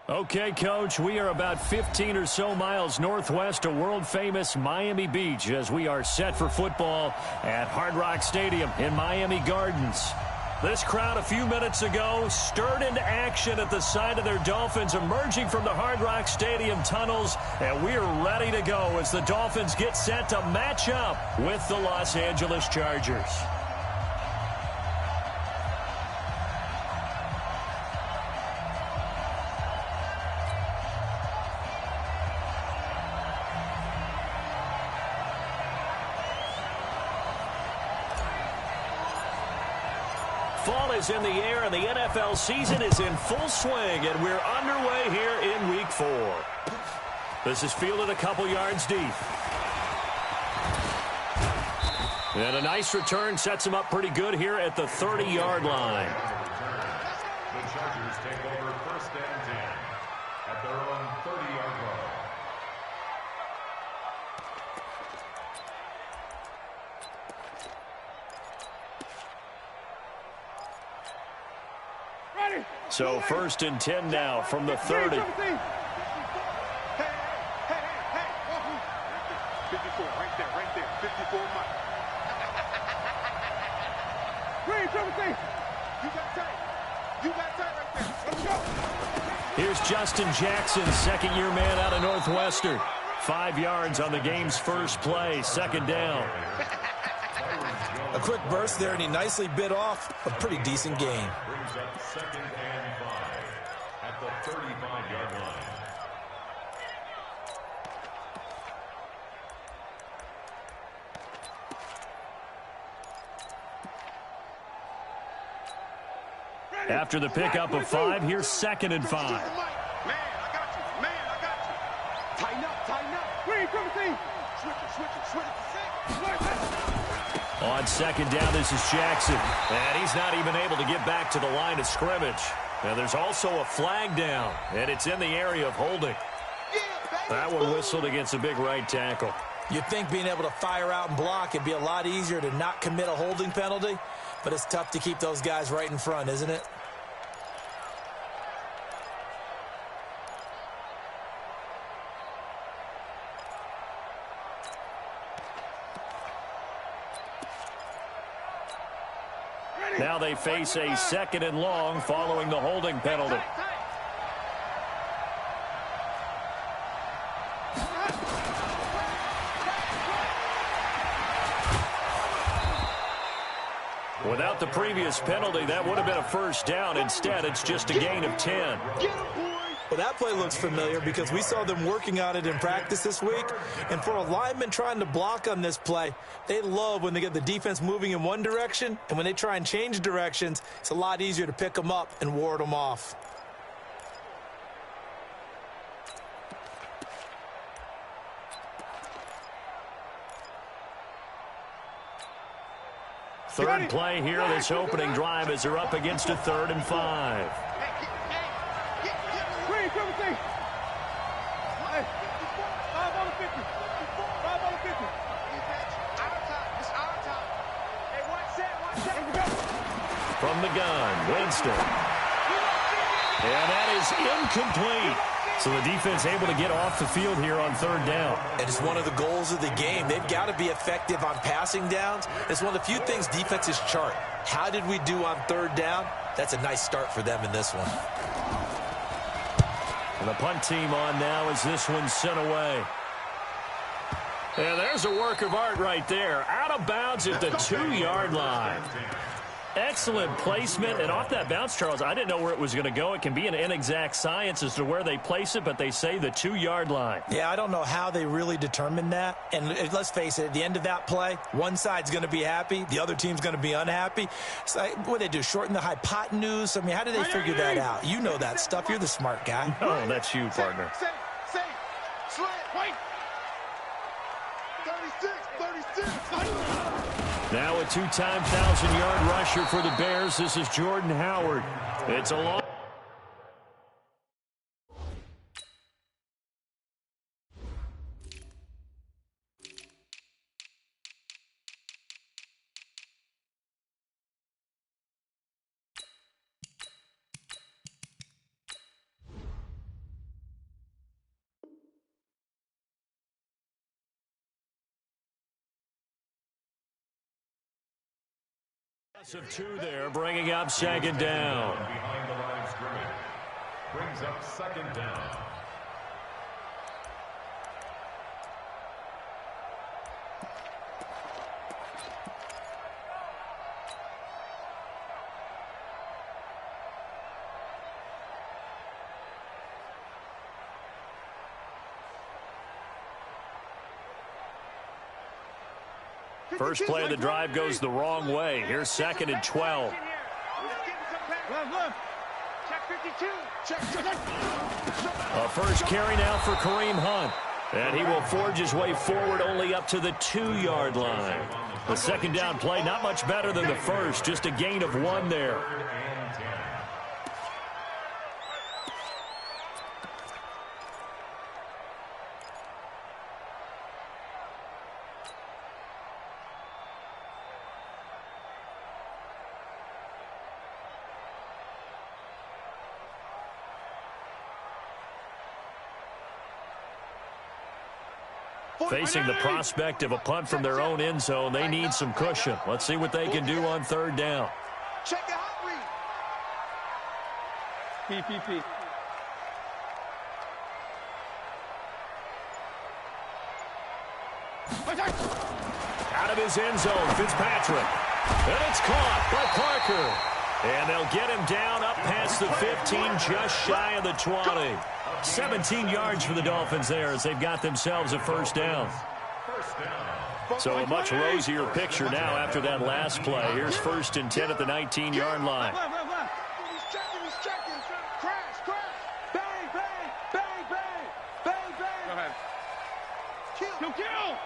Okay, Coach, we are about 15 or so miles northwest of world-famous Miami Beach as we are set for football at Hard Rock Stadium in Miami Gardens. This crowd a few minutes ago stirred into action at the sight of their Dolphins emerging from the Hard Rock Stadium tunnels, and we're ready to go as the Dolphins get set to match up with the Los Angeles Chargers. Fall is in the air, and the NFL season is in full swing, and we're underway here in Week 4. This is fielded a couple yards deep. And a nice return sets him up pretty good here at the 30-yard line. The Chargers take over first and 10 at their own 30-yard line. So first and 10 now from the 30. 54 right there. 54 Mike. You got tight right there. Let's go. Here's Justin Jackson, second-year man out of Northwestern. 5 yards on the game's first play, second down. A quick burst there, and he nicely bit off a pretty decent gain. Brings up second and 5 at the 35-yard line. After the pickup of 5, here's second and 5. Man, I got you. Tighten up. Switch it. On second down, this is Jackson. And he's not even able to get back to the line of scrimmage. Now, there's also a flag down, and it's in the area of holding. That one whistled against a big right tackle. You'd think being able to fire out and block it'd be a lot easier to not commit a holding penalty, but it's tough to keep those guys right in front, isn't it? Now they face a second and long following the holding penalty. Without the previous penalty, that would have been a first down. Instead, it's just a gain of 10. Well, that play looks familiar because we saw them working on it in practice this week. And for a lineman trying to block on this play, they love when they get the defense moving in one direction. And when they try and change directions, it's a lot easier to pick them up and ward them off. Third play here, this opening drive as they're up against a 3rd and 5. From the gun, Winston. And that is incomplete. So the defense able to get off the field here on 3rd down. And it's one of the goals of the game. They've got to be effective on passing downs. It's one of the few things defenses chart. How did we do on 3rd down? That's a nice start for them in this one. And the punt team on now as this one's sent away. And there's a work of art right there. Out of bounds at the 2-yard line. Excellent placement, and off that bounce, Charles, I didn't know where it was going to go. It can be an inexact science as to where they place it, but they say the 2-yard line. Yeah, I don't know how they really determined that. And let's face it, at the end of that play, one side's going to be happy, the other team's going to be unhappy. It's like, what do they do, shorten the hypotenuse? I mean, how do they figure that out? You know that stuff. You're the smart guy. Oh, that's you, partner. Slant, wait. 36. Now a 2-time 1,000-yard rusher for the Bears. This is Jordan Howard. It's a long Of two there, bringing up second down. Behind the line of scrimmage. Brings up second down. First play of the drive goes the wrong way. Here's second and 12. A first carry now for Kareem Hunt. And he will forge his way forward only up to the 2-yard line. The second down play not much better than the first, just a gain of 1 there. Facing the prospect of a punt from their own end zone, they need some cushion. Let's see what they can do on third down. Check the hot read. PPP. Out of his end zone, Fitzpatrick. And it's caught by Parker. And they'll get him down up past the 15, just shy of the 20. 17 yards for the Dolphins there as they've got themselves a first down. So a much rosier picture now after that last play. Here's first and 10 at the 19-yard line. He's checking. Crash. Bang, bang. Go ahead. Kill.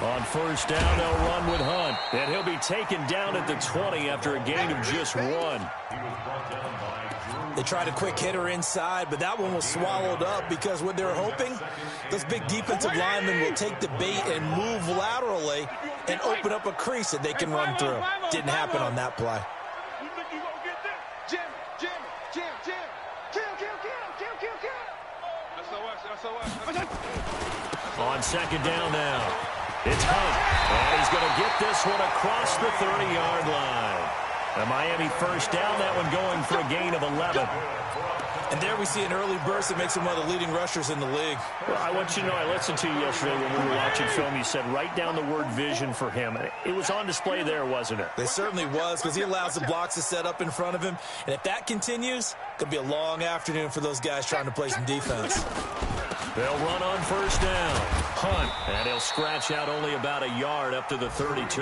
On first down, they'll run with Hunt. And he'll be taken down at the 20 after a gain of just 1. They tried a quick hitter inside, but that one was swallowed up because what they're hoping, those big defensive linemen will take the bait and move laterally and open up a crease that they can run through. Didn't happen on that play. You think you gonna get this? Jim. Kill. On second down now, it's Hunt. And he's going to get this one across the 30-yard line. A Miami first down, that one going for a gain of 11. And there we see an early burst that makes him one of the leading rushers in the league. Well, I want you to know, I listened to you yesterday when we were watching film. You said write down the word vision for him. It was on display there, wasn't it? It certainly was, because he allows the blocks to set up in front of him. And if that continues, it could be a long afternoon for those guys trying to play some defense. They'll run on first down. Hunt. And he'll scratch out only about a yard up to the 32.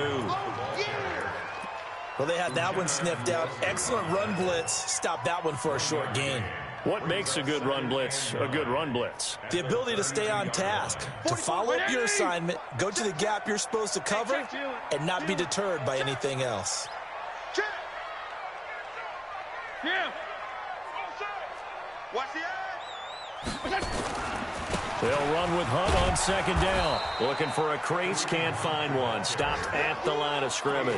Well, they had that one sniffed out. Excellent run blitz. Stopped that one for a short gain. What makes a good run blitz a good run blitz? The ability to stay on task, to follow up your assignment, go to the gap you're supposed to cover, and not be deterred by anything else. Watch the eye. They'll run with Hunt on second down. Looking for a crease, can't find one. Stopped at the line of scrimmage.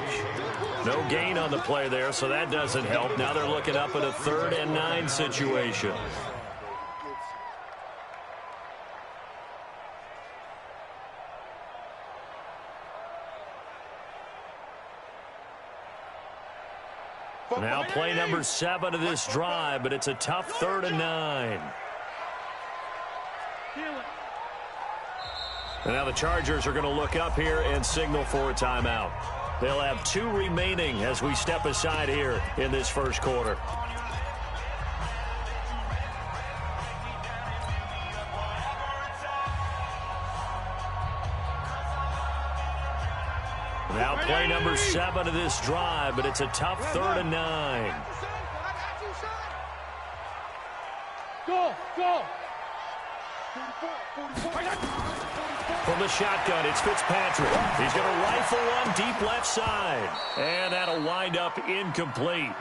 No gain on the play there, so that doesn't help. Now they're looking up at a 3rd and 9 situation. Now play number 7 of this drive, but it's a tough 3rd and 9. And now the Chargers are going to look up here and signal for a timeout. They'll have 2 remaining as we step aside here in this first quarter. Now play number 7 of this drive, but it's a tough 3rd and 9. Go. From the shotgun, it's Fitzpatrick. He's going to rifle one deep left side. And that'll wind up incomplete.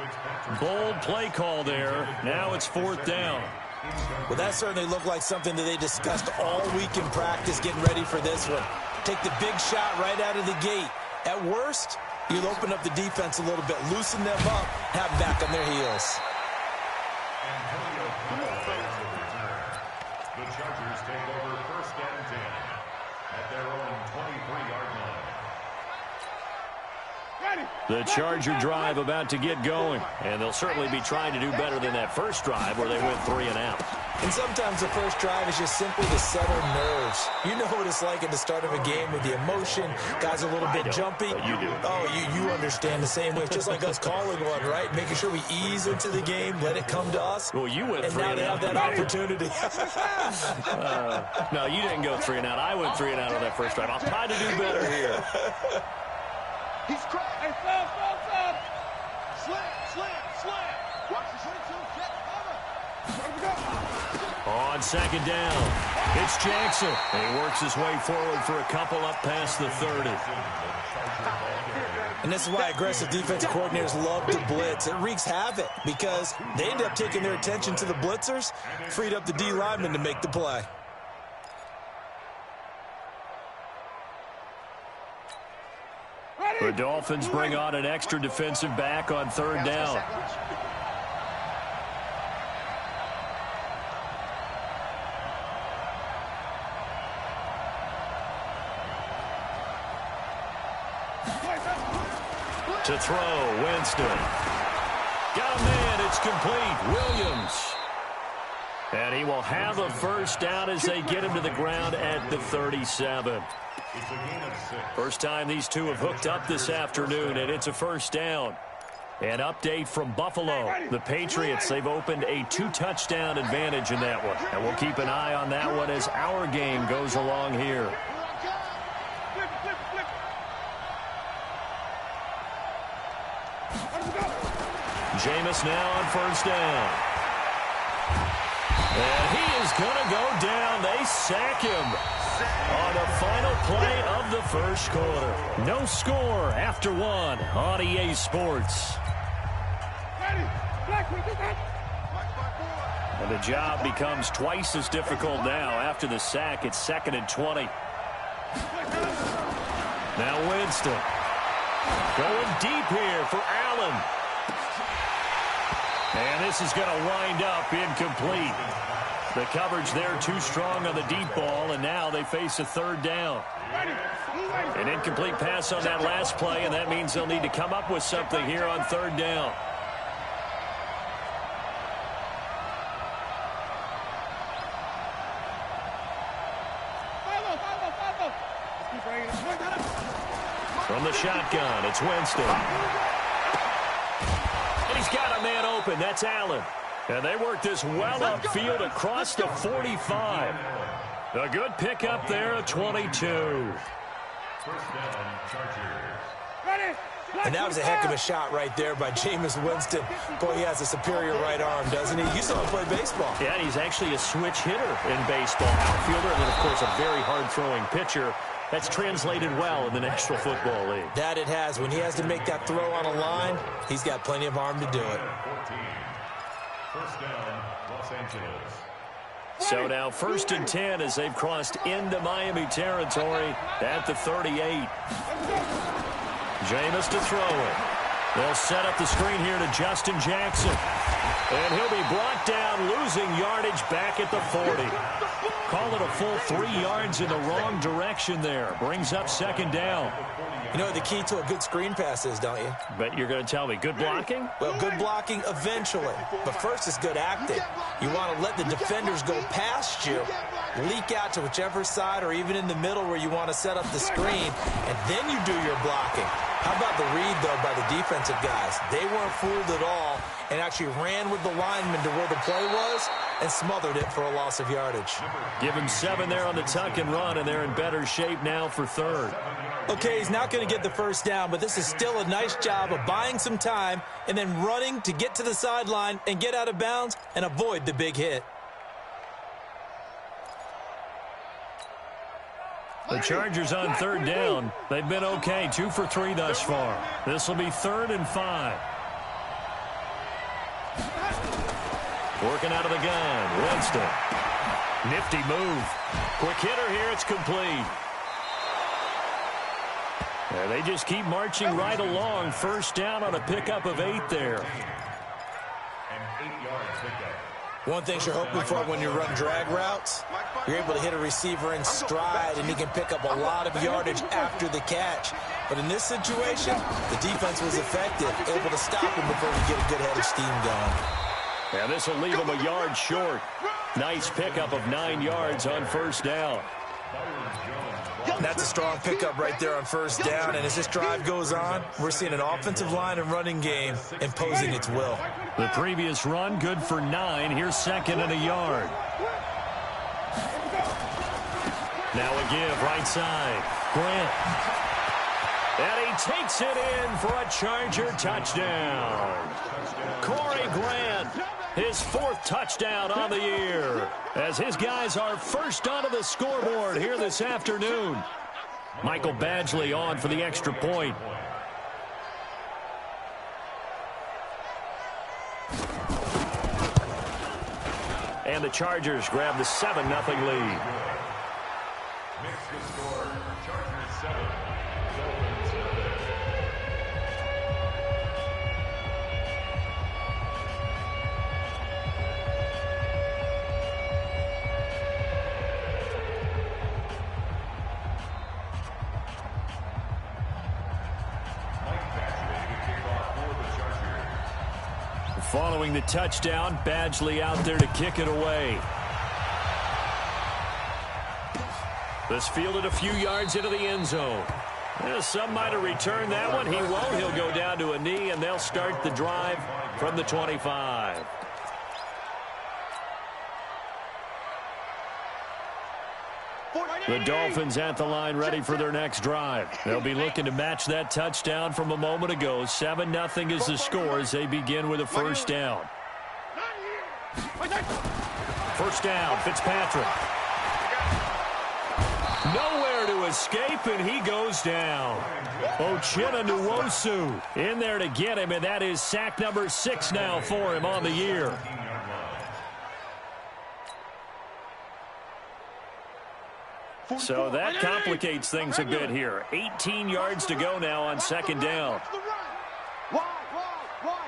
Bold play call there. Now it's 4th down. Well, that certainly looked like something that they discussed all week in practice, getting ready for this one. Take the big shot right out of the gate. At worst, you'll open up the defense a little bit, loosen them up, have them back on their heels. The Chargers take over 1st and 10 at their own 23-yard line. The Charger drive about to get going, and they'll certainly be trying to do better than that first drive where they went 3 and out. And sometimes the first drive is just simply to settle nerves. You know what it's like at the start of a game with the emotion. Guys are a little bit jumpy. You do. Oh, you understand the same way. It's just like us calling one, right? Making sure we ease into the game, let it come to us. Well, you went 3 and now and they out. have that opportunity. No, you didn't go 3 and out. I went 3 and out on that first drive. I'll try to do better here. He's cracked. Hey, stop. Slam. Watch the swing, check, cover. On second down, it's Jackson. And he works his way forward for a couple up past the 30. And this is why aggressive defensive coordinators love to blitz. It wreaks havoc because they end up taking their attention to the blitzers, freed up the D lineman to make the play. The Dolphins bring on an extra defensive back on third down. To throw, Winston. Got a man, it's complete. Williams. And he will have a first down as they get him to the ground at the 37. First time these two have hooked up this afternoon, and it's a first down. An update from Buffalo. The Patriots, they've opened a 2-touchdown advantage in that one. And we'll keep an eye on that one as our game goes along here. Jameis now on first down. And he is going to go down. They sack him on the final play of the first quarter. No score after 1 on EA Sports. And the job becomes twice as difficult now. After the sack, it's 2nd and 20. Now Winston. Going deep here for Allen. And this is going to wind up incomplete. The coverage there too strong on the deep ball, and now they face a third down. An incomplete pass on that last play, and that means they'll need to come up with something here on third down. From the shotgun, it's Winston. And he's got a man open. That's Allen. And they work this well upfield across the 45. A good pickup there at 22. And that was a heck of a shot right there by Jameis Winston. Boy, he has a superior right arm, doesn't he? You saw him play baseball. Yeah, and he's actually a switch hitter in baseball. Outfielder, and then, of course, a very hard-throwing pitcher. That's translated well in the National Football League. That it has. When he has to make that throw on a line, he's got plenty of arm to do it. First down, Los Angeles. So now 1st and 10 as they've crossed into Miami territory at the 38. Jameis to throw it. They'll set up the screen here to Justin Jackson. And he'll be brought down, losing yardage back at the 40. Call it a full 3 yards in the wrong direction there. Brings up 2nd down. You know what the key to a good screen pass is, don't you? But you're going to tell me, good blocking? Well, good blocking eventually. But first is good acting. You want to let the defenders go past you, leak out to whichever side or even in the middle where you want to set up the screen, and then you do your blocking. How about the read, though, by the defensive guys? They weren't fooled at all and actually ran with the lineman to where the play was and smothered it for a loss of yardage. Give him 7 there on the tuck and run, and they're in better shape now for 3rd. Okay, he's not going to get the first down, but this is still a nice job of buying some time and then running to get to the sideline and get out of bounds and avoid the big hit. The Chargers on 3rd down. They've been okay, 2 for 3 thus far. This will be 3rd and 5. Working out of the gun, Winston. Nifty move. Quick hitter here, it's complete. And they just keep marching right along. First down on a pickup of 8 there. An 8-yard pickup. One thing you're hoping for when you run drag routes, you're able to hit a receiver in stride, and he can pick up a lot of yardage after the catch. But in this situation, the defense was effective, able to stop him before he get a good head of steam going. And this will leave him a yard short. Nice pickup of 9 yards on first down. That's a strong pickup right there on first down, and as this drive goes on, we're seeing an offensive line and running game imposing its will. The previous run, good for 9. Here's second and a yard. Now a give, right side. Grant. And he takes it in for a Charger touchdown. Corey Grant, his 4th touchdown on the year, as his guys are first onto the scoreboard here this afternoon. Michael Badgley on for the extra point. And the Chargers grab the 7-0 lead. Makes the score. Chargers 7. Dolphins 0. Following the touchdown, Badgley out there to kick it away. This fielded a few yards into the end zone. Some might have returned that one. He won't. He'll go down to a knee, and they'll start the drive from the 25. The Dolphins at the line ready for their next drive. They'll be looking to match that touchdown from a moment ago. 7-0 is the score as they begin with a first down. First down, Fitzpatrick. Nowhere to escape, and he goes down. Uchenna Nwosu in there to get him, and that is sack number 6 now for him on the year. So that complicates things a bit here. 18 yards to go now on second down. Wide.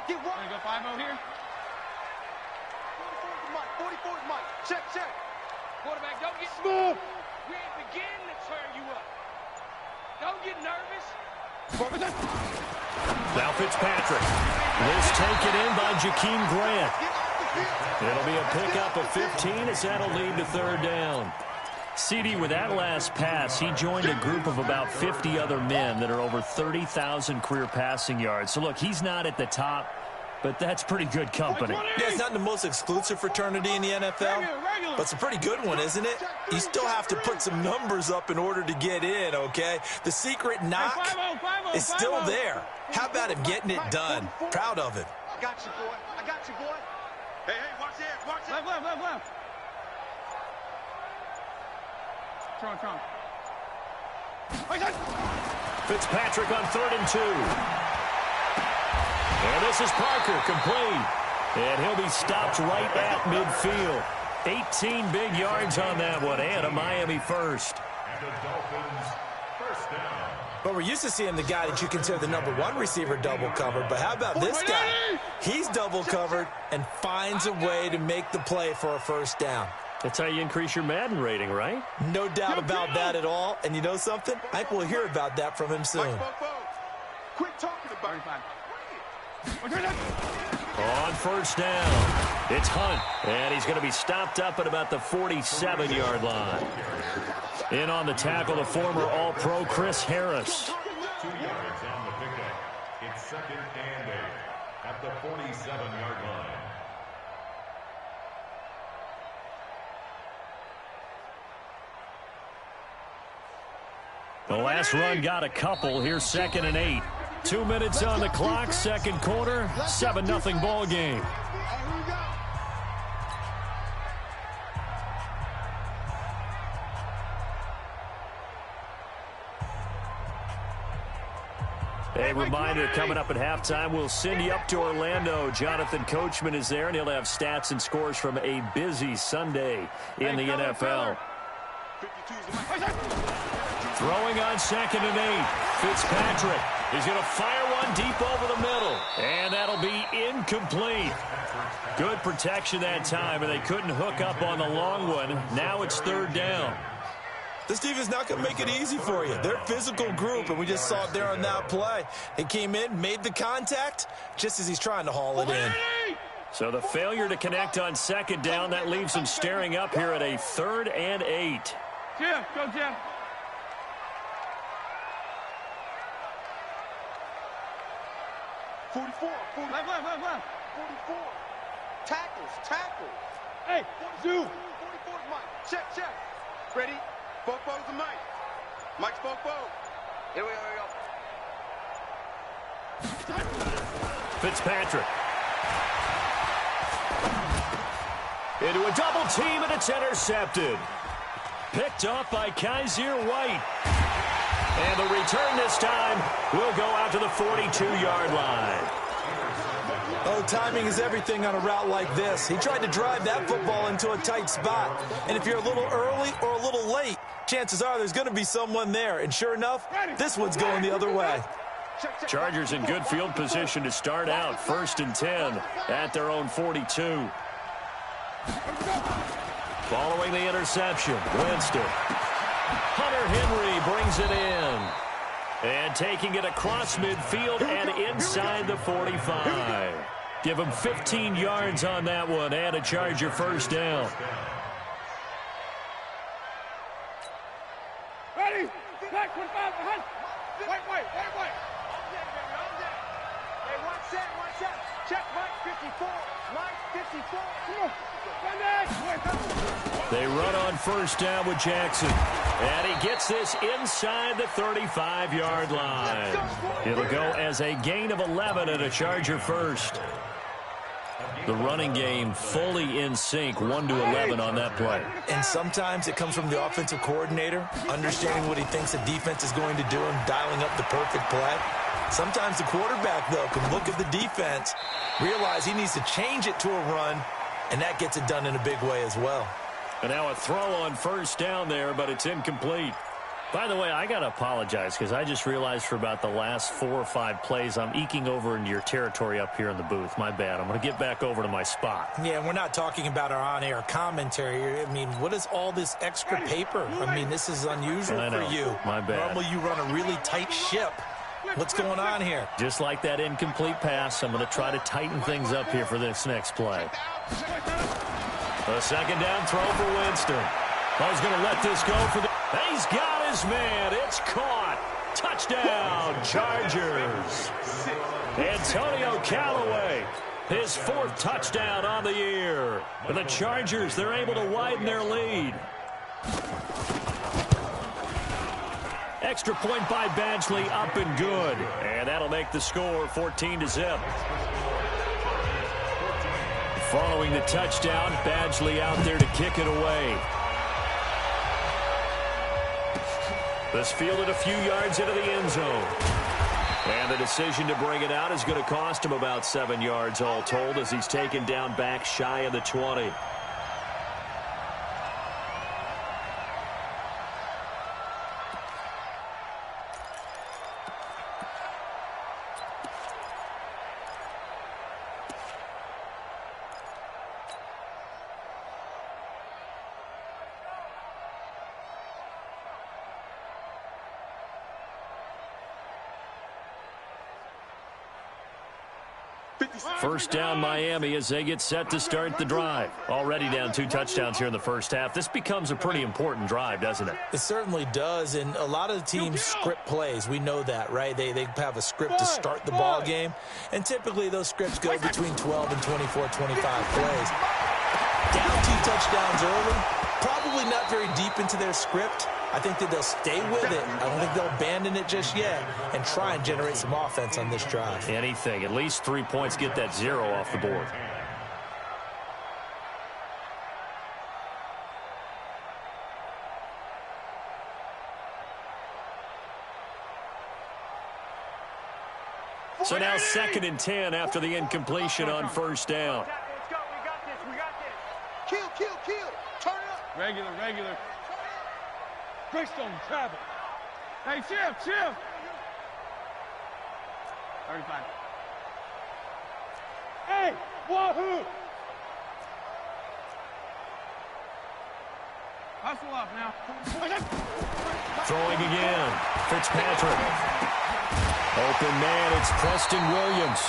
Get wide. Go 5-0 here. 44 is Mike. Check. Quarterback, don't get smooth. We ain't beginning to turn you up. Don't get nervous. Now Fitzpatrick. This taken in by Jakeem Grant. It'll be a pickup of 15 as that'll lead to third down. CD, with that last pass, he joined a group of about 50 other men that are over 30,000 career passing yards. So, look, he's not at the top, but that's pretty good company. Yeah, it's not the most exclusive fraternity in the NFL, but it's a pretty good one, isn't it? You still have to put some numbers up in order to get in, okay? The secret knock is still there. How about him getting it done? Proud of him. I got you, boy. Hey, watch it. Left. Tron. Fitzpatrick on 3rd and 2. And this is Parker, complete. And he'll be stopped right at midfield. 18 big yards on that one, and a Miami first. And the Dolphins first down. But we're used to seeing the guy that you consider the #1 receiver double covered. But how about this guy? He's double covered and finds a way to make the play for a first down. That's how you increase your Madden rating, right? No doubt about that at all. And you know something? I think we'll hear about that from him soon. Quit talking about it. On first down, it's Hunt. And he's going to be stopped up at about the 47-yard line. In on the tackle, the former All-Pro Chris Harris. 2 yards on the pickup. It's 2nd and 8 at the 47-yard line. The last run got a couple. Here's 2nd and 8. 2 minutes on the clock, second quarter, 7-0 ball game. A reminder, coming up at halftime, we'll send you up to Orlando. Jonathan Coachman is there, and he'll have stats and scores from a busy Sunday in the NFL. Throwing on 2nd and 8. Fitzpatrick is going to fire one one deep over the middle. And that'll be incomplete. Good protection that time, and they couldn't hook up on the long one. Now it's third down. This defense not going to make it easy for you. They're a physical group, and we just saw it there on that play. They came in, made the contact, just as he's trying to haul it in. So the failure to connect on second down, that leaves them staring up here at a 3rd and 8. Jim, go Jim. 44. Left. 44. Tackles. Hey, Zoo. 44 is Mike. Check. Ready? Fofo's the Mike. Mike's Fofo. Here we go. Fitzpatrick. Into a double team, and it's intercepted. Picked off by Kaiser White. And the return this time will go out to the 42-yard line. Oh, timing is everything on a route like this. He tried to drive that football into a tight spot. And if you're a little early or a little late, chances are there's going to be someone there. And sure enough, this one's going the other way. Chargers in good field position to start out. 1st and 10 at their own 42. Following the interception, Winston. Hunter Henry brings it in. And taking it across midfield and inside the 45. Give him 15 yards on that one and a Charger first down. Ready? Back 25 behind. Wait. Hey, one set. Check Mike 54. Mike 54. Come on. They run on first down with Jackson. And he gets this inside the 35-yard line. It'll go as a gain of 11 and a Charger first. The running game fully in sync, 1 to 11 on that play. And sometimes it comes from the offensive coordinator, understanding what he thinks the defense is going to do and dialing up the perfect play. Sometimes the quarterback, though, can look at the defense, realize he needs to change it to a run, and that gets it done in a big way as well. And now a throw on first down there, but it's incomplete. By the way, I got to apologize because I just realized for about the last 4 or 5 plays, I'm eking over into your territory up here in the booth. My bad. I'm going to get back over to my spot. Yeah, and we're not talking about our on-air commentary. I mean, what is all this extra paper? I mean, this is unusual for you. My bad. Normally you run a really tight ship. What's going on here? Just like that incomplete pass, I'm going to try to tighten things up here for this next play. A second down throw for Winston. I was going to let this go for the... He's got his man. It's caught. Touchdown, Chargers. Antonio Callaway, his 4th touchdown on the year. And the Chargers, they're able to widen their lead. Extra point by Badgley, up and good. And that'll make the score 14-0. Following the touchdown, Badgley out there to kick it away. This fielded a few yards into the end zone. And the decision to bring it out is going to cost him about 7 yards all told as he's taken down back shy of the 20. First down Miami as they get set to start the drive. Already down 2 touchdowns here in the first half. This becomes a pretty important drive, doesn't it? It certainly does, and a lot of the teams script plays. We know that, right? They have a script to start the ball game, and typically those scripts go between 12 and 24, 25 plays. Down 2 touchdowns early, probably not very deep into their script. I think that they'll stay with it. I don't think they'll abandon it just yet and try and generate some offense on this drive. Anything. At least 3 points, get that 0 off the board. So now 2nd and 10 after the incompletion on first down. Let's go. We got this. Kill. Turn it up. Regular. Greystone travel. Hey, chill. 35. Hey, wahoo! Hustle up now. Throwing again. Fitzpatrick. Open man, it's Preston Williams.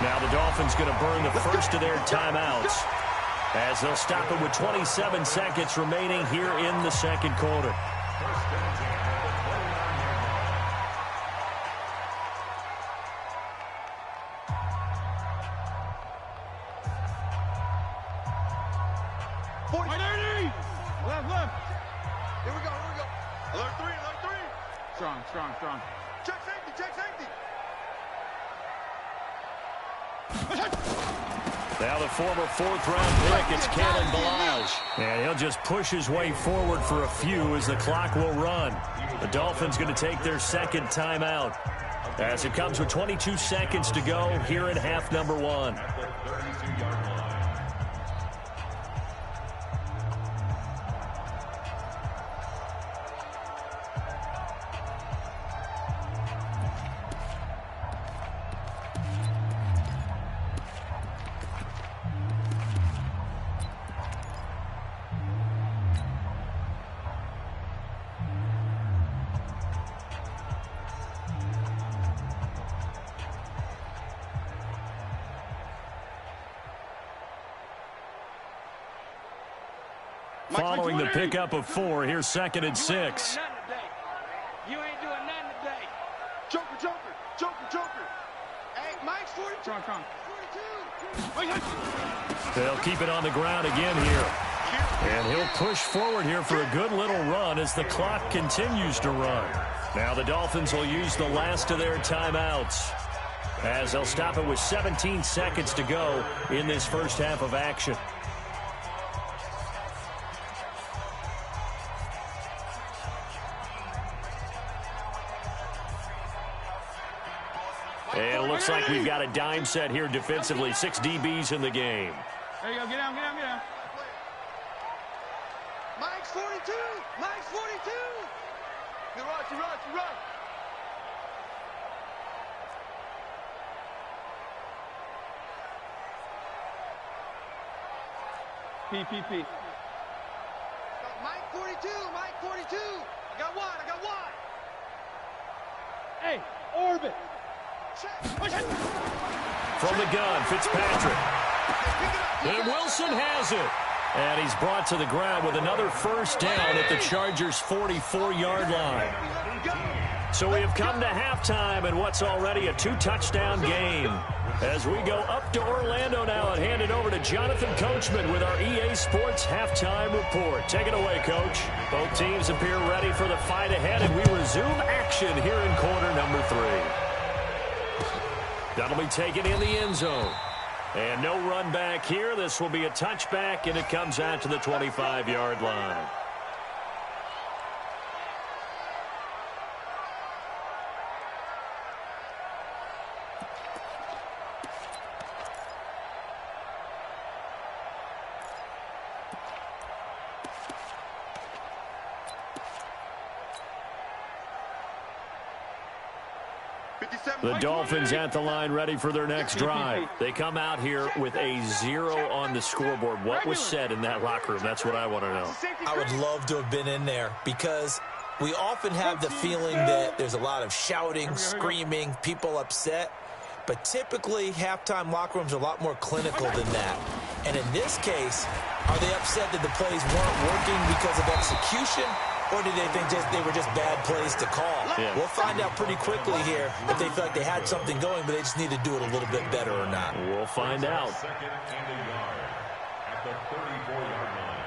Now the Dolphins going to burn the first of their timeouts as they'll stop it with 27 seconds remaining here in the second quarter. Left. Here we go. Alert three. Strong. Check safety. Now the former fourth-round pick, it's Kalen Balaj. And he'll just push his way forward for a few as the clock will run. The Dolphins going to take their second timeout as it comes with 22 seconds to go here in half number one. Following the pickup of 4, here's 2nd and 6. You ain't doing nothing today. Joker. Hey, Mike's 42. Strong. 42. They'll keep it on the ground again here. And he'll push forward here for a good little run as the clock continues to run. Now the Dolphins will use the last of their timeouts as they'll stop it with 17 seconds to go in this first half of action. And it looks like we've got a dime set here defensively. 6 DBs in the game. There you go. Get down. Mike's 42. You run. P. Mike 42. I got wide. Hey, orbit. From the gun, Fitzpatrick. And Wilson has it. And he's brought to the ground with another first down at the Chargers' 44-yard line. So we have come to halftime in what's already a 2-touchdown game. As we go up to Orlando now and hand it over to Jonathan Coachman with our EA Sports halftime report. Take it away, Coach. Both teams appear ready for the fight ahead, and we resume action here in quarter number 3. That'll be taken in the end zone. And no run back here. This will be a touchback, and it comes out to the 25-yard line. The Dolphins at the line ready for their next drive. They come out here with a 0 on the scoreboard. What was said in that locker room? That's what I want to know. I would love to have been in there because we often have the feeling that there's a lot of shouting, screaming, people upset. But typically, halftime locker rooms are a lot more clinical than that. And in this case, are they upset that the plays weren't working because of execution? Or do they think they were just bad plays to call? Yeah. We'll find out pretty quickly here if they feel like they had something going, but they just need to do it a little bit better or not. We'll find out. 2nd and a yard at the 34-yard line.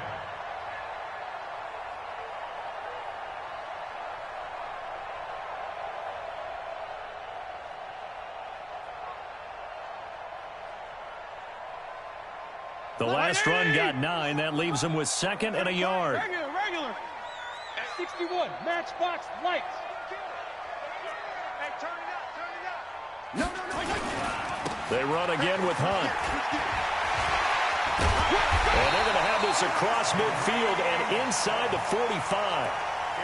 The last run got 9. That leaves them with 2nd and a yard. Regular. 61, matchbox lights. Hey, turn it up. No. They run again with Hunt. And they're going to have this across midfield and inside the 45.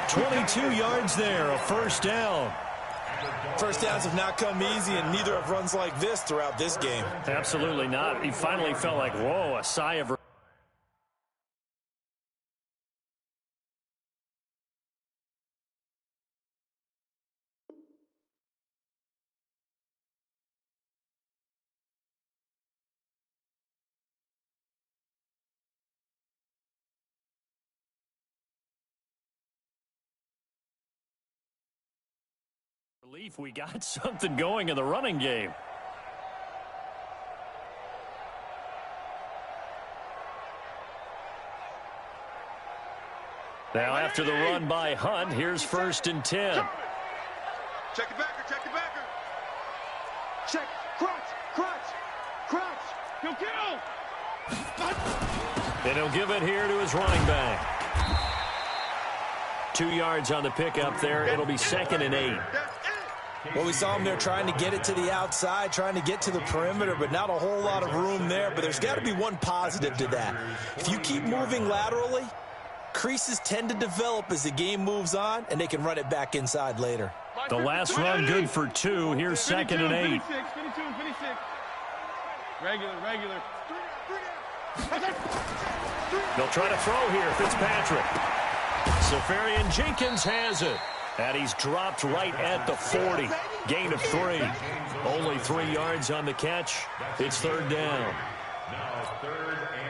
22 yards there, a first down. First downs have not come easy, and neither have runs like this throughout this game. Absolutely not. He finally felt like, whoa, a sigh of relief. We got something going in the running game. Now after the run by Hunt, here's 1st and 10. Check it backer, check it backer. Check, crunch, crunch, crunch. He'll kill. And he'll give it here to his running back. 2 yards on the pickup there. It'll be 2nd and 8. Well, we saw him there trying to get it to the outside, trying to get to the perimeter, but not a whole lot of room there. But there's got to be one positive to that. If you keep moving laterally, creases tend to develop as the game moves on, and they can run it back inside later. The last run good for 2. Here's 2nd and 8. 56. Regular. They'll try to throw here. Fitzpatrick. Safarian Jenkins has it. And he's dropped right at the 40. Gain of 3. Only 3 yards on the catch. It's 3rd down.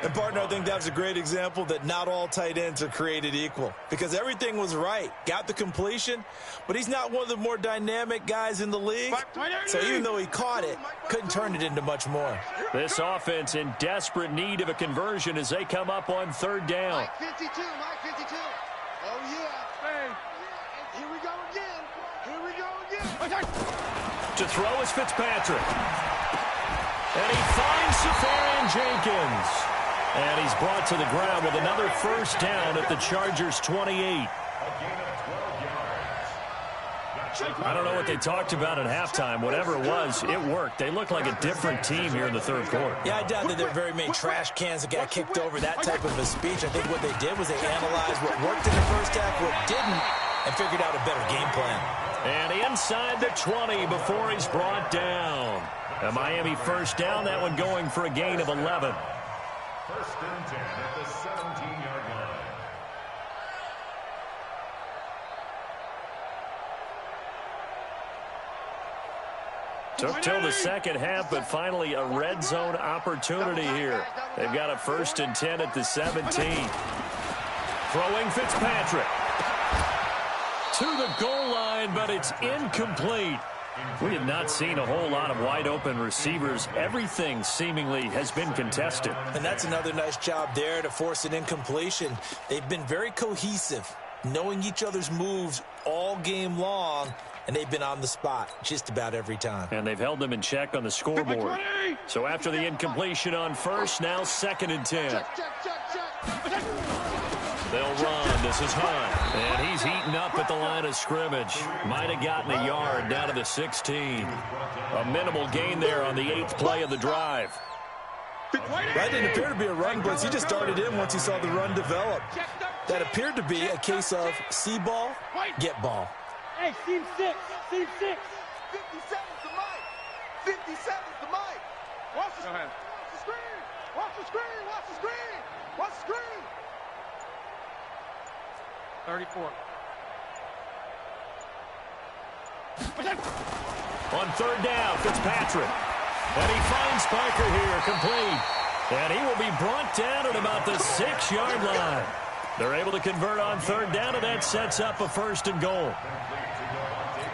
And, partner, I think that was a great example that not all tight ends are created equal, because everything was right. Got the completion, but he's not one of the more dynamic guys in the league. So even though he caught it, couldn't turn it into much more. This offense in desperate need of a conversion as they come up on 3rd down. Mike 52. Oh, yeah. Hey. Here we go again. To throw is Fitzpatrick. And he finds Safarian Jenkins. And he's brought to the ground with another 1st down at the Chargers' 28. I don't know what they talked about at halftime. Whatever it was, it worked. They look like a different team here in the 3rd quarter. Yeah, I doubt that there are very many trash cans that got kicked over that type of a speech. I think what they did was they analyzed what worked in the first half, what didn't, and figured out a better game plan. And inside the 20 before he's brought down. A Miami 1st down, that one going for a gain of 11. 1st and 10 at the 17-yard line. Took till the 2nd half, but finally a red zone opportunity here. They've got a 1st and 10 at the 17. Throwing Fitzpatrick. To the goal line, but it's incomplete. We have not seen a whole lot of wide-open receivers. Everything seemingly has been contested. And that's another nice job there to force an incompletion. They've been very cohesive, knowing each other's moves all game long, and they've been on the spot just about every time. And they've held them in check on the scoreboard. So after the incompletion on 1st, now 2nd and 10. They'll run. This is Hunt. And he's heating up at the line of scrimmage. Might have gotten a yard down to the 16. A minimal gain there on the 8th play of the drive. That didn't appear to be a run blitz. He just started in once he saw the run develop. That appeared to be a case of see ball, get ball. Hey, seam 6. 57's the mic. 57's the mic. Watch the screen. Watch the screen. Watch the screen. Watch the screen. 34. On 3rd down, Fitzpatrick. And he finds Parker here, complete. And he will be brought down at about the 6-yard line. They're able to convert on 3rd down, and that sets up a 1st and goal.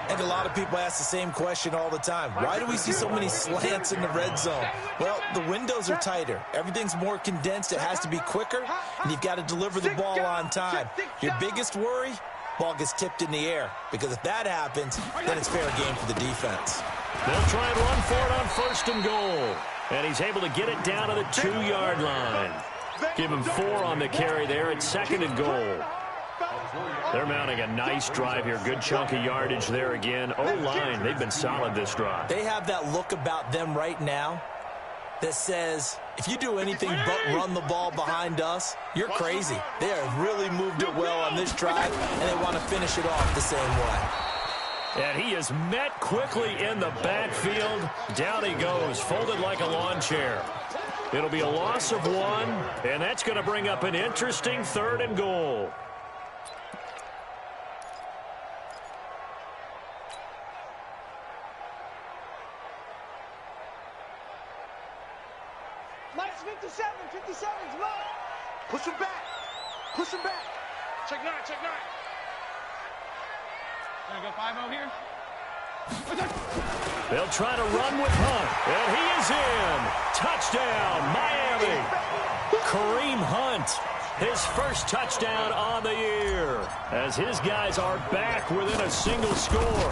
And a lot of people ask the same question all the time. Why do we see so many slants in the red zone? Well, the windows are tighter. Everything's more condensed. It has to be quicker, and you've got to deliver the ball on time. Your biggest worry, ball gets tipped in the air, because if that happens, then it's fair game for the defense. They'll try and run for it on 1st and goal. And he's able to get it down to the 2-yard line. Give him 4 on the carry there at 2nd and goal. They're mounting a nice drive here. Good chunk of yardage there again. O-line, they've been solid this drive. They have that look about them right now that says, if you do anything but run the ball behind us, you're crazy. They have really moved it well on this drive, and they want to finish it off the same way. And he is met quickly in the backfield. Down he goes, folded like a lawn chair. It'll be a loss of 1, and that's going to bring up an interesting 3rd and goal. Mike's 57, 57's Mike. Push him back. Push him back. Check 9, check 9. Gonna go 5-0 here. They'll try to run with Hunt, and he is in. Touchdown, Miami. Kareem Hunt, his first touchdown on the year, as his guys are back within a single score.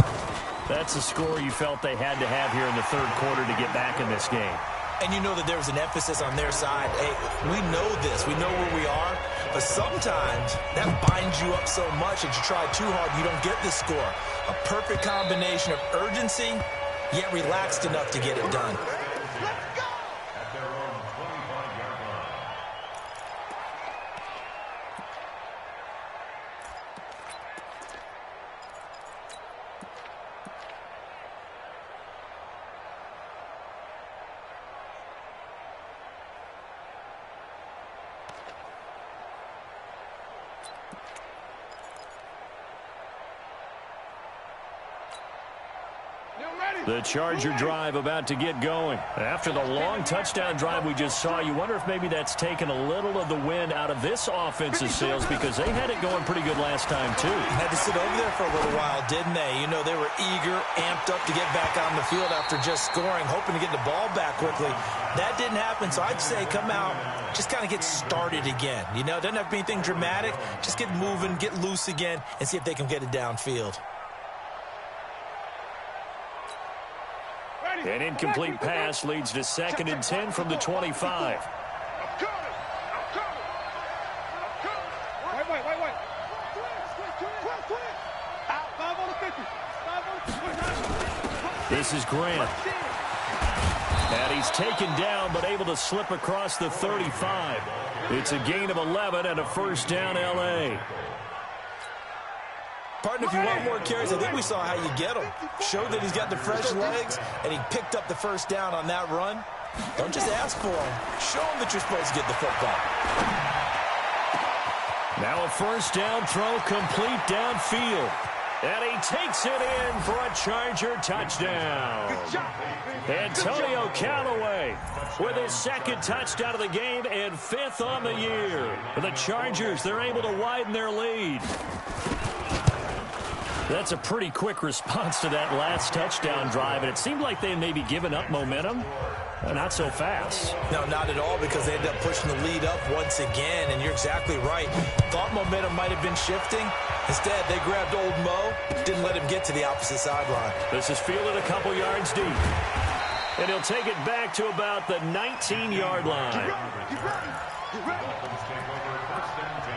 That's a score you felt they had to have here in the 3rd quarter to get back in this game. And you know that there was an emphasis on their side. Hey, we know this. We know where we are. But sometimes that binds you up so much that you try too hard, you don't get the score. A perfect combination of urgency, yet relaxed enough to get it done. Let's go. At their own 25-yard line. The Charger drive about to get going. After the long touchdown drive we just saw, you wonder if maybe that's taken a little of the wind out of this offensive sails, because they had it going pretty good last time, too. Had to sit over there for a little while, didn't they? You know, they were eager, amped up to get back on the field after just scoring, hoping to get the ball back quickly. That didn't happen, so I'd say come out, just kind of get started again. You know, it doesn't have to be anything dramatic. Just get moving, get loose again, and see if they can get it downfield. An incomplete pass leads to 2nd and 10 from the 25. I'm coming. Wait. Out. 5 on the 50. 5 on the 50. This is Grant. And he's taken down, but able to slip across the 35. It's a gain of 11 and a first down, L.A. Partner, if you want more carries, I think we saw how you get him. Showed that he's got the fresh legs, and he picked up the first down on that run. Don't just ask for him. Show him that you're supposed to get the football. Now a first down throw complete downfield. And he takes it in for a Charger touchdown. Antonio Callaway with his 2nd touchdown of the game and 5th on the year. For the Chargers, they're able to widen their lead. That's a pretty quick response to that last touchdown drive, and it seemed like they had maybe given up momentum. Not so fast. No, not at all, because they ended up pushing the lead up once again, and you're exactly right. Thought momentum might have been shifting. Instead, they grabbed old Mo, didn't let him get to the opposite sideline. This is fielded a couple yards deep. And he'll take it back to about the 19-yard line. Get ready. Dolphins take over 1st and 10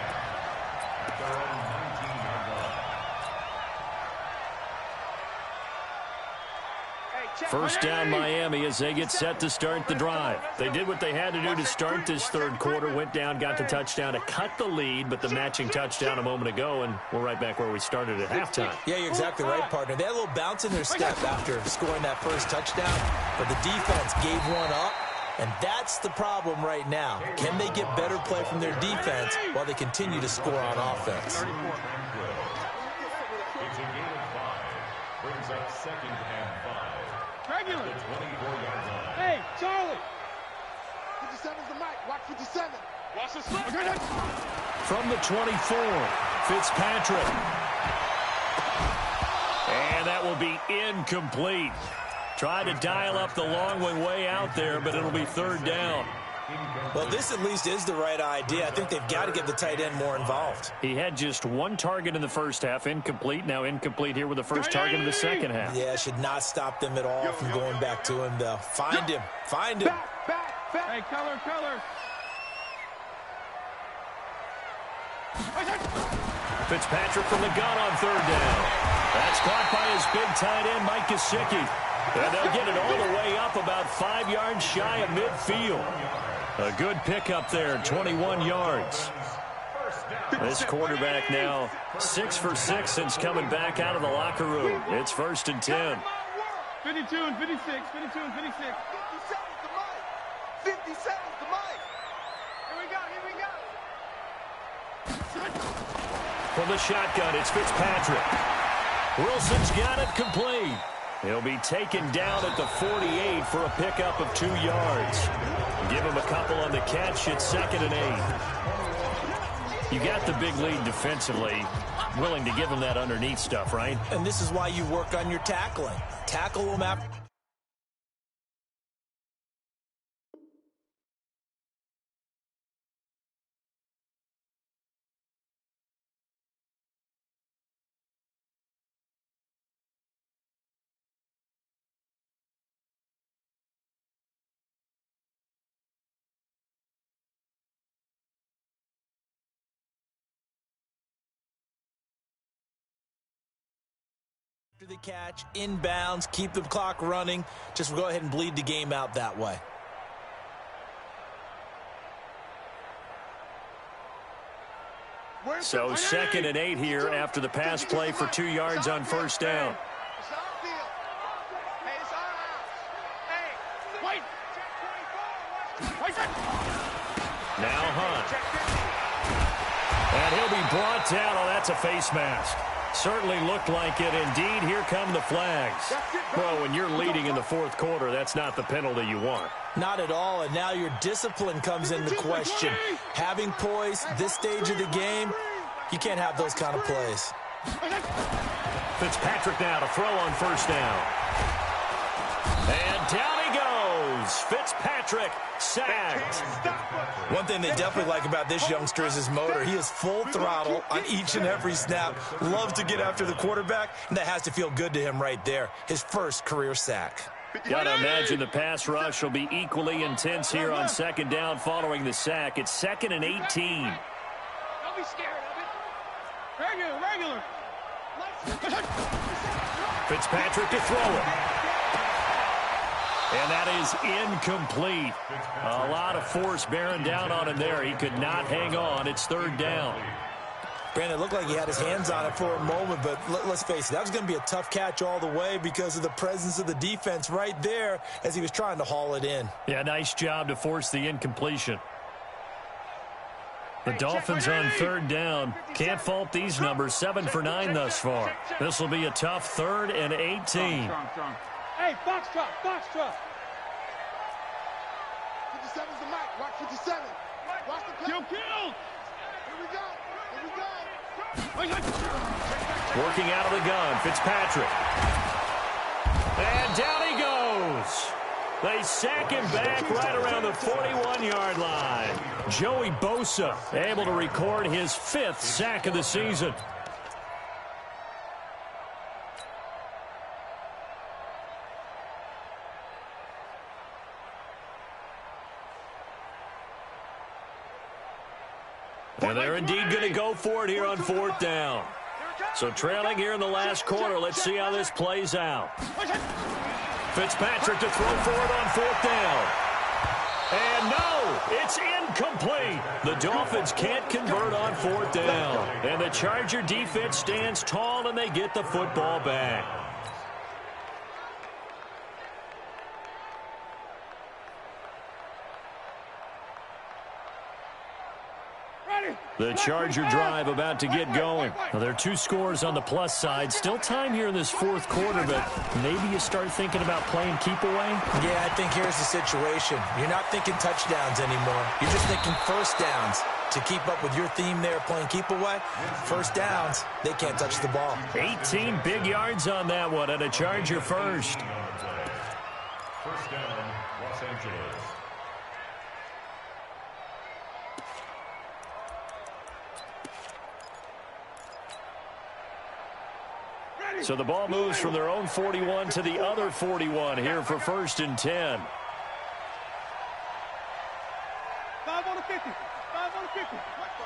at their own 19-yard line. First down Miami as they get set to start the drive. They did what they had to do to start this 3rd quarter. Went down, got the touchdown to cut the lead, but the matching touchdown a moment ago, and we're right back where we started at halftime. Yeah, you're exactly right, partner. They had a little bounce in their step after scoring that first touchdown, but the defense gave one up, and that's the problem right now. Can they get better play from their defense while they continue to score on offense? It's a gain of 5. Brings up 2nd and 5. Regular. The 24-yard line. Hey, Charlie. 57's the mic. Watch 57. Watch the slip. From the 24, Fitzpatrick. And that will be incomplete. Try to dial up the long way out there, but it'll be 3rd down. Well, this at least is the right idea. I think they've got to get the tight end more involved. He had just 1 target in the first half, incomplete. Now incomplete here with the first target in the second half. Yeah, should not stop them at all from going back to him, though. Find him. Find him. Back. Hey, color. Fitzpatrick from the gun on 3rd down. That's caught by his big tight end, Mike Gesicki. And they'll get it all the way up about 5 yards shy of midfield. A good pickup there, 21 yards. First down. This quarterback now 6 for 6 since coming back out of the locker room. It's 1st and 10. 52 and 56, 52 and 56. 50 seconds to Mike. 50 seconds to Mike. Here we go, here we go. From the shotgun, it's Fitzpatrick. Wilson's got it complete. He'll be taken down at the 48 for a pickup of 2 yards. Give him a couple on the catch. It's 2nd and 8. You got the big lead defensively. Willing to give him that underneath stuff, right? And this is why you work on your tackling. Tackle them after. The catch, inbounds, keep the clock running. Just go ahead and bleed the game out that way. So 2nd and 8 here after the pass play for 2 yards on 1st down. Now Hunt. And he'll be brought down. Oh, that's a face mask. Certainly looked like it. Indeed, here come the flags. Well, when you're leading in the 4th quarter, that's not the penalty you want. Not at all, and now your discipline comes into question. Having poise, this stage of the game, you can't have those kind of plays. Fitzpatrick now to throw on 1st down. And down he goes. Fitzpatrick sacked. One thing they definitely like about this youngster is his motor. He is full throttle on each and every snap. Loves to get after the quarterback, and that has to feel good to him right there. His first career sack. Got to imagine the pass rush will be equally intense here on 2nd down following the sack. It's 2nd and 18. Don't be scared of it. Regular. Fitzpatrick to throw it. And that is incomplete. A lot of force bearing down on him there. He could not hang on. It's 3rd down. Brandon, it looked like he had his hands on it for a moment, but let's face it, that was going to be a tough catch all the way because of the presence of the defense right there as he was trying to haul it in. Yeah, nice job to force the incompletion. The Dolphins on 3rd down. Can't fault these numbers. 7 for 9 thus far. This will be a tough 3rd and 18. Strong. Hey, Foxtrot. 57's the mic. Watch 57. Watch the play. Kill. Here we go. Working out of the gun, Fitzpatrick. And down he goes. They sack him back right around the 41-yard line. Joey Bosa able to record his 5th sack of the season. And they're indeed going to go for it here on 4th down. So trailing here in the last quarter. Let's see how this plays out. Fitzpatrick to throw for it on 4th down. And no, it's incomplete. The Dolphins can't convert on 4th down. And the Charger defense stands tall and they get the football back. The Charger drive about to get going. Well, there are 2 scores on the plus side. Still time here in this 4th quarter, but maybe you start thinking about playing keep away? Yeah, I think here's the situation. You're not thinking touchdowns anymore. You're just thinking 1st downs. To keep up with your theme there, playing keep away, 1st downs, they can't touch the ball. 18 big yards on that one, and a Charger first. 1st down, Los Angeles. So the ball moves from their own 41 to the other 41 here for 1st and 10. 5 on the 50. 5 on the 50.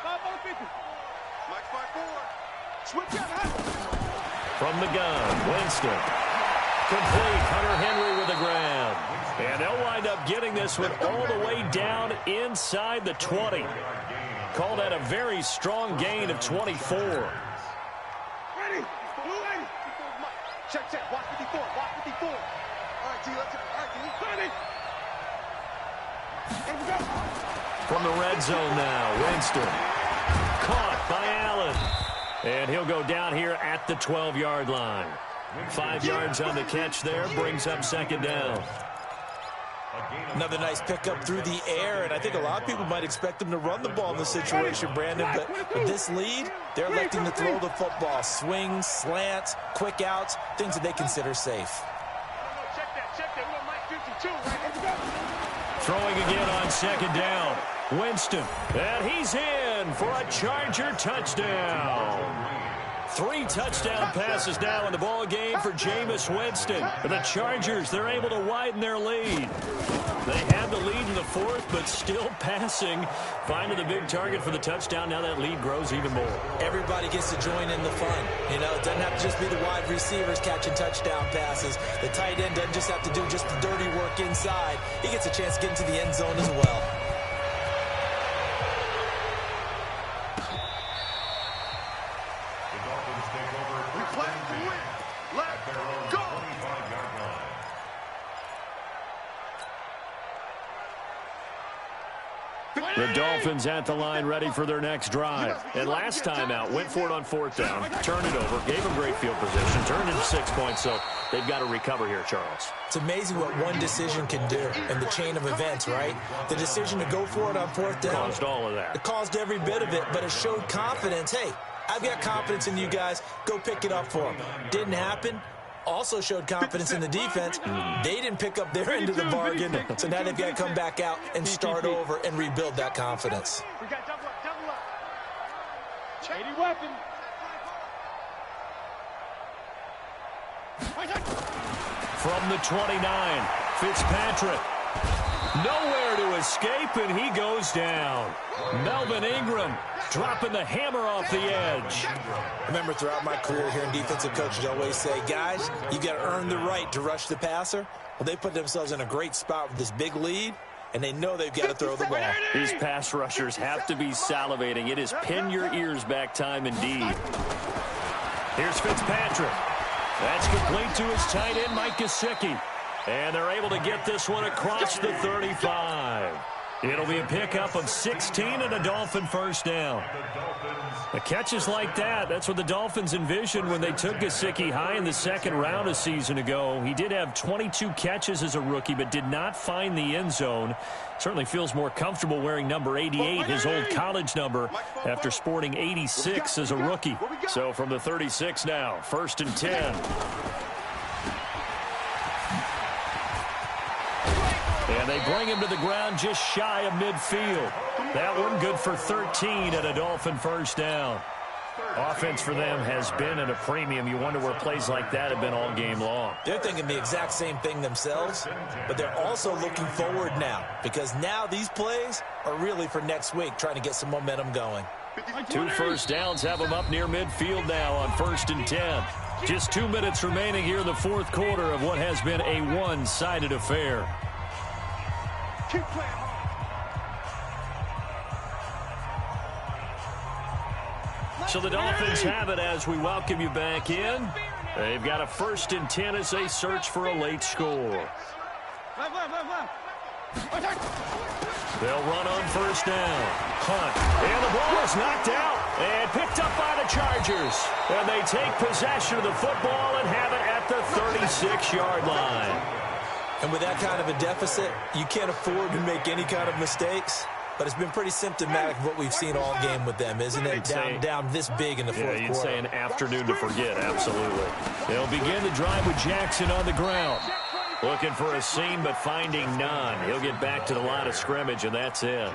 5 on the 50. Mike 5-4. Switch out. From the gun, Winston. Complete. Hunter Henry with the grab. And they'll wind up getting this one all the way down inside the 20. Called at a very strong gain of 24. Ready? Check, check. Watch 54. Watch 54. All right, T. Let's go. All right, T. Ready? From the red zone now, Winston. Caught by Allen. And he'll go down here at the 12-yard line. 5 yards on the catch there, brings up second down. Another nice pickup through the air, and I think a lot of people might expect them to run the ball in this situation, Brandon, but with this lead, they're electing to throw the football. Swings, slants, quick outs, things that they consider safe. Check that. We want Mike 52, right? Throwing again on second down. Winston, and he's in for a Charger touchdown. 3 touchdown passes now in the ball game for Jameis Winston. The Chargers, they're able to widen their lead. They have the lead in the 4th, but still passing. Finding the big target for the touchdown. Now that lead grows even more. Everybody gets to join in the fun. You know, it doesn't have to just be the wide receivers catching touchdown passes. The tight end doesn't just have to do just the dirty work inside. He gets a chance to get into the end zone as well. The Dolphins at the line ready for their next drive. And last time out, went for it on 4th down, turned it over, gave them great field position, turned into 6 points, so they've got to recover here, Charles. It's amazing what one decision can do in the chain of events, right? The decision to go for it on 4th down. Caused all of that. It caused every bit of it, but it showed confidence. Hey, I've got confidence in you guys. Go pick it up for them. Didn't happen. Also showed confidence in the defense. They didn't pick up their end of the bargain, so now they've got to come back out and start over and rebuild that confidence. We got double up. 80 weapon. From the 29, Fitzpatrick. Nowhere to escape, and he goes down. Melvin Ingram dropping the hammer off the edge. Remember, throughout my career here in defensive coaches, I always say, guys, you got to earn the right to rush the passer. Well, they put themselves in a great spot with this big lead, and they know they've got to throw the ball. These pass rushers have to be salivating. It is pin your ears back time indeed. Here's Fitzpatrick. That's complete to his tight end, Mike Gesicki. And they're able to get this one across the 35. It'll be a pickup of 16 and a Dolphin first down. The catches like that, that's what the Dolphins envisioned when they took Gesicki high in the 2nd round a season ago. He did have 22 catches as a rookie, but did not find the end zone. Certainly feels more comfortable wearing number 88, his old college number, after sporting 86 as a rookie. So from the 36 now, 1st and 10. And they bring him to the ground just shy of midfield. That one good for 13 and a Dolphin first down. Offense for them has been at a premium. You wonder where plays like that have been all game long. They're thinking the exact same thing themselves, but they're also looking forward now, because now these plays are really for next week, trying to get some momentum going. 2 first downs have them up near midfield now on 1st and 10. Just 2 minutes remaining here in the 4th quarter of what has been a one-sided affair. Keep playing. So the Dolphins have it as we welcome you back in. They've got a 1st and 10 as they search for a late score. They'll run on 1st down. Hunt. And the ball is knocked out and picked up by the Chargers. And they take possession of the football and have it at the 36-yard line. And with that kind of a deficit, you can't afford to make any kind of mistakes. But it's been pretty symptomatic of what we've seen all game with them, isn't it? Down this big in the 4th quarter. You'd say an afternoon to forget, absolutely. They'll begin the drive with Jackson on the ground. Looking for a seam, but finding none. He'll get back to the line of scrimmage, and that's it.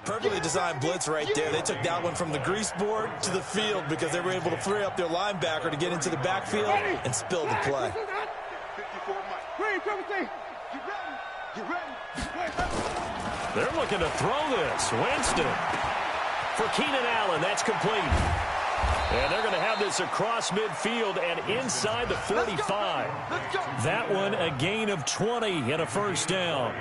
Perfectly designed blitz right there. They took that one from the grease board to the field because they were able to free up their linebacker to get into the backfield and spill the play. 54 Mike. They're looking to throw this. Winston. For Keenan Allen, that's complete. And they're going to have this across midfield and inside the 45. That one a gain of 20 and a first down.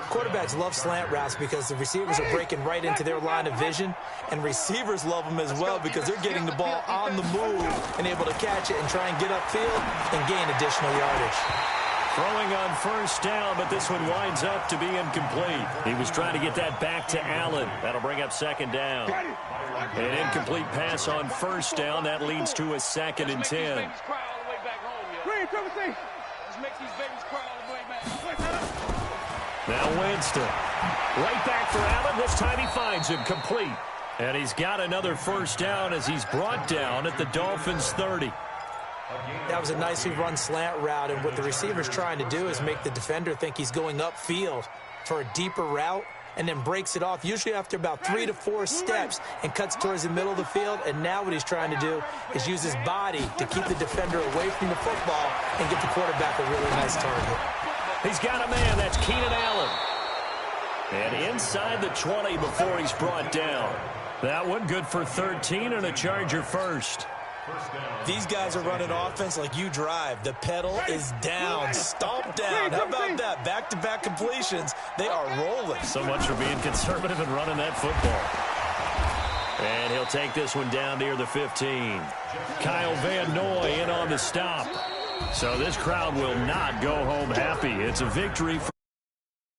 Quarterbacks love slant routes because the receivers are breaking right into their line of vision, and receivers love them as well because they're getting the ball on the move and able to catch it and try and get upfield and gain additional yardage. Throwing on first down, but this one winds up to be incomplete. He was trying to get that back to Allen. That'll bring up second down. An incomplete pass on first down. That leads to a 2nd and 10. Now Winston. Right back for Allen. This time he finds him complete. And he's got another first down as he's brought down at the Dolphins' 30. That was a nicely run slant route, and what the receiver's trying to do is make the defender think he's going upfield for a deeper route and then breaks it off, usually after about 3 to 4 steps, and cuts towards the middle of the field. And now what he's trying to do is use his body to keep the defender away from the football and get the quarterback a really nice target. He's got a man. That's Keenan Allen. And inside the 20 before he's brought down. That one good for 13 and a Charger first. These guys are running offense like you drive. The pedal is down, stomp down. How about that? Back-to-back completions. They are rolling. So much for being conservative and running that football. And he'll take this one down near the 15. Kyle Van Noy in on the stop. So this crowd will not go home happy. It's a victory for